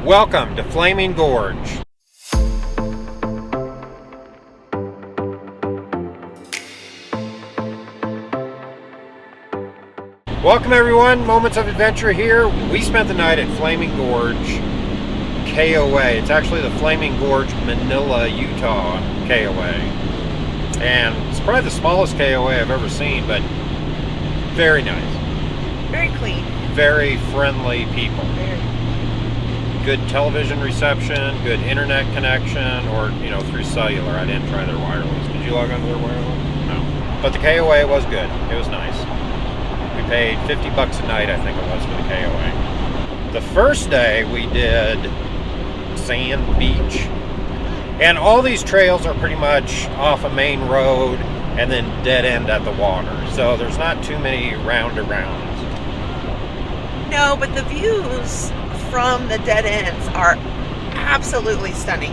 Welcome to Flaming Gorge. Welcome everyone, Moments of Adventure here. We spent the night at Flaming Gorge KOA. It's actually the Flaming Gorge, Manila, Utah KOA. And it's probably the smallest KOA I've ever seen, but very nice. Very clean. Very friendly people. Good television reception, good internet connection, or, through cellular. I didn't try their wireless. Did you log onto their wireless? No. But the KOA was good. It was nice. We paid $50 a night, I think it was, for the KOA. The first day we did sand beach. And all these trails are pretty much off a main road and then dead end at the water. So there's not too many roundarounds. No, but the views from the dead ends are absolutely stunning.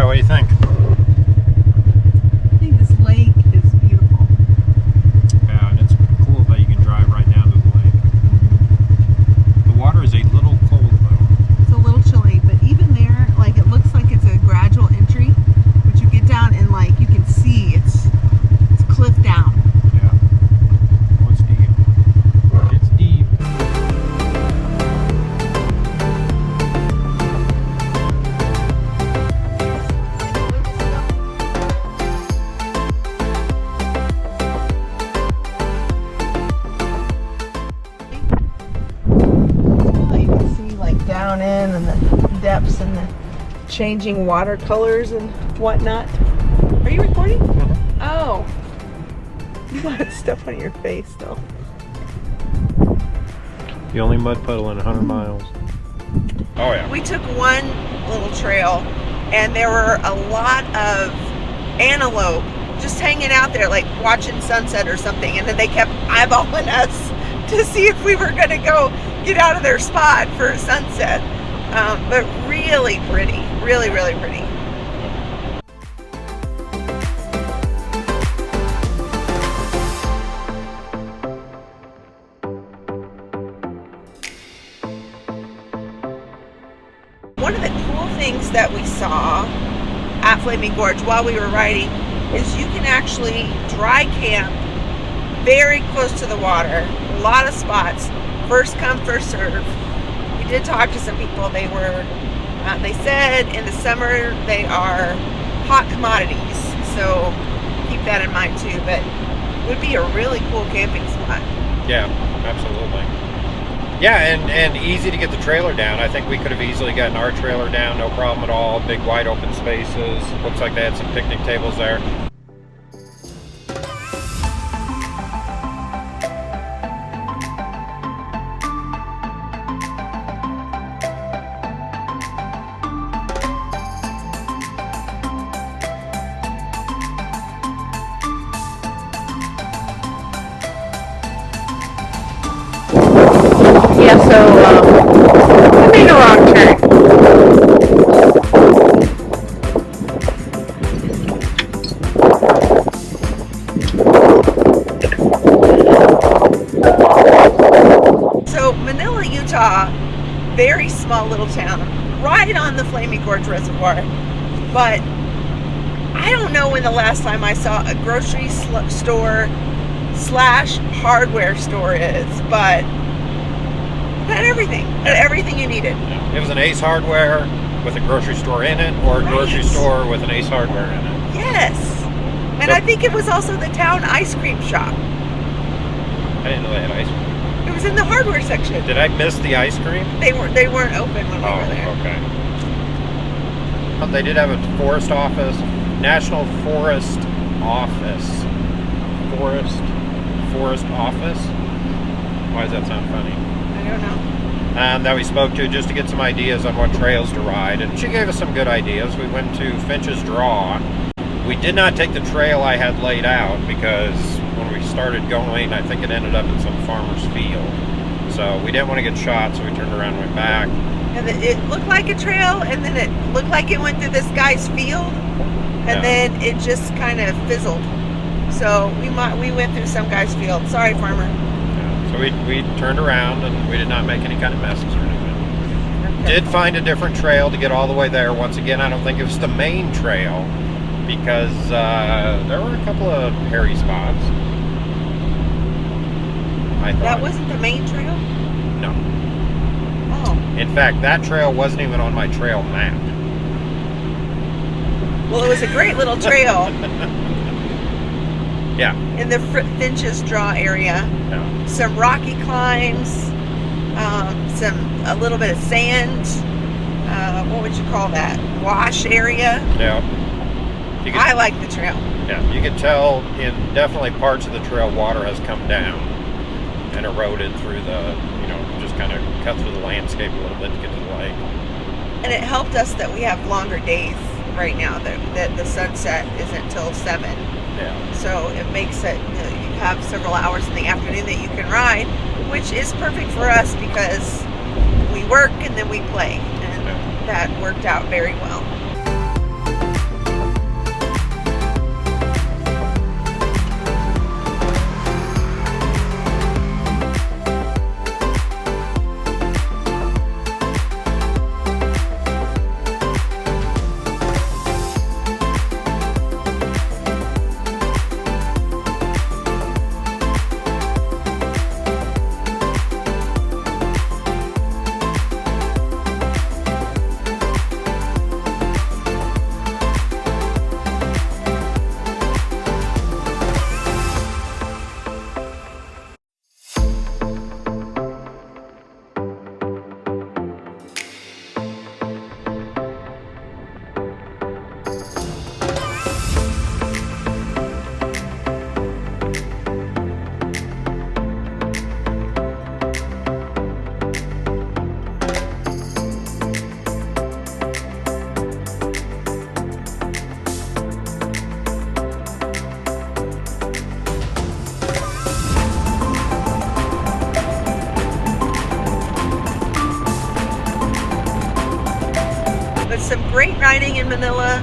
What do you think? I think this lake is beautiful. Yeah, and it's cool that you can drive right down to the lake. The water is a little cold though. It's a little chilly, but even there, it looks like it's a gradual entry, but you get down and you can see it's cliff down. Yeah. Oh, it's deep. It's deep. You can see down in and the depths and the changing watercolors and whatnot. Are you recording? Mm-hmm. Oh. You got stuff on your face though. The only mud puddle in 100 miles. Oh yeah. We took one little trail and there were a lot of antelope just hanging out there watching sunset or something, and then they kept eyeballing us to see if we were going to go get out of their spot for a sunset. But really pretty, really, really pretty. One of the cool things that we saw at Flaming Gorge while we were riding is you can actually dry camp very close to the water. A lot of spots. First come, first serve. We did talk to some people. They said in the summer they are hot commodities, so keep that in mind too. But it would be a really cool camping spot. Yeah, absolutely. Yeah, and easy to get the trailer down. I think we could have easily gotten our trailer down, no problem at all. Big wide open spaces. Looks like they had some picnic tables there. Yeah, so I made a wrong turn. So Manila, Utah, very small little town, right on the Flaming Gorge Reservoir. But I don't know when the last time I saw a grocery store / hardware store is, but had everything you needed. It was an Ace Hardware with a grocery store in it, or a grocery store with an Ace Hardware in it. Yes. And I think it was also the town ice cream shop. I didn't know they had ice cream. It was in the hardware section. Did I miss the ice cream? They weren't open when we were there. Okay. Well, they did have a forest office, National Forest Office. Forest Office? Why does that sound funny? I don't know. That we spoke to just to get some ideas on what trails to ride, and she gave us some good ideas. We went to finchdraw. We did not take the trail I had laid out because when we started going, I think it ended up in some farmer's field. So we didn't want to get shot, so we turned around and went back. And it looked like a trail, and then it looked like it went through this guy's field, and then it just kind of fizzled. So we went through some guy's field. Sorry, farmer. Yeah. So we turned around, and we did not make any kind of messes or anything. Okay. Did find a different trail to get all the way there. Once again, I don't think it was the main trail because there were a couple of hairy spots. I thought. That wasn't the main trail? No. Oh. In fact, that trail wasn't even on my trail map. Well, it was a great little trail. Yeah. In the finchdraw area. Yeah. Some rocky climbs, a little bit of sand. What would you call that? Wash area. Yeah. I like the trail. Yeah, you can tell in definitely parts of the trail water has come down and eroded through the, just kind of cut through the landscape a little bit to get to the lake. And it helped us that we have longer days right now, that the sunset isn't till 7. Yeah. So it makes it, you have several hours in the afternoon that you can ride, which is perfect for us because we work and then we play. And that worked out very well. Some great riding in Manila,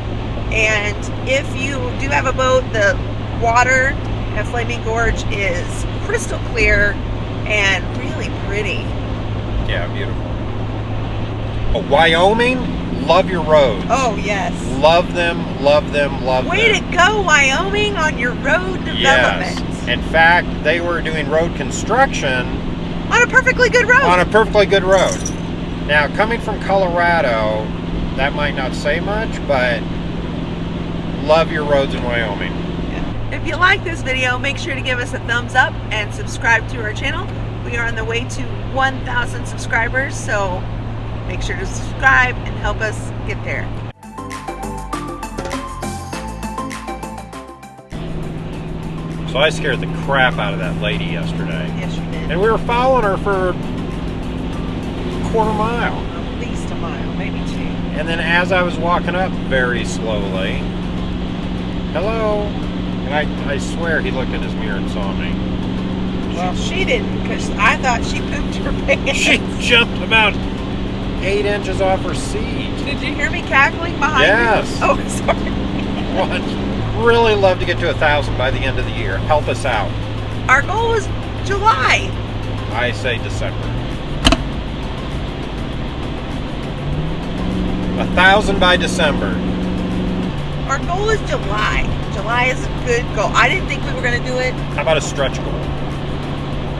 and if you do have a boat, the water at Flaming Gorge is crystal clear and really pretty. Yeah, beautiful. Oh, Wyoming, love your roads. Oh, yes. Love them, love them, love them. Way to go, Wyoming, on your road development. Yes. In fact, they were doing road construction on a perfectly good road. On a perfectly good road. Now, coming from Colorado, that might not say much, but love your roads in Wyoming. Yeah. If you like this video, make sure to give us a thumbs up and subscribe to our channel. We are on the way to 1,000 subscribers, so make sure to subscribe and help us get there. So I scared the crap out of that lady yesterday. Yes, you did. And we were following her for a quarter mile. At least a mile, maybe 2. And then as I was walking up very slowly, hello, and I swear he looked in his mirror and saw me. Well, she didn't, because I thought she pooped her pants. She jumped about 8 inches off her seat. Did you hear me cackling behind Yes. you? Oh, sorry. Well, I'd really love to get to 1,000 by the end of the year. Help us out. Our goal was July. I say December. 1,000 by December. Our goal is July. July is a good goal. I didn't think we were going to do it. How about a stretch goal?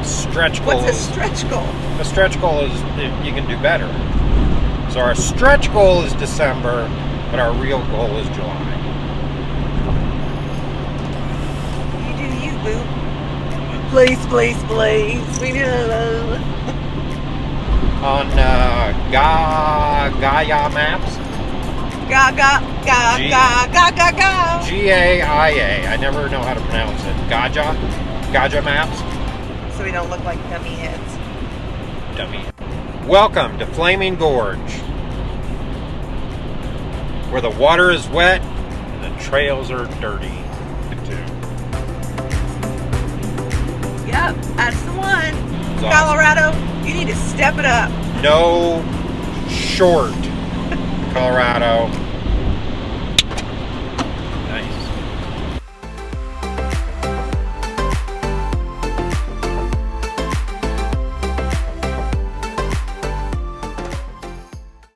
Stretch goal. What's a stretch goal? A stretch goal is you can do better. So our stretch goal is December, but our real goal is July. You do you, boo. Please, please, please. We know. On Gaia maps. Ga ga ga G- ga ga ga ga. GAIA. I never know how to pronounce it. Gaja maps. So we don't look like dummy heads. Dummy. Welcome to Flaming Gorge, where the water is wet and the trails are dirty too. Yep, that's the one. It's awesome. Colorado, you need to step it up. No short, Colorado.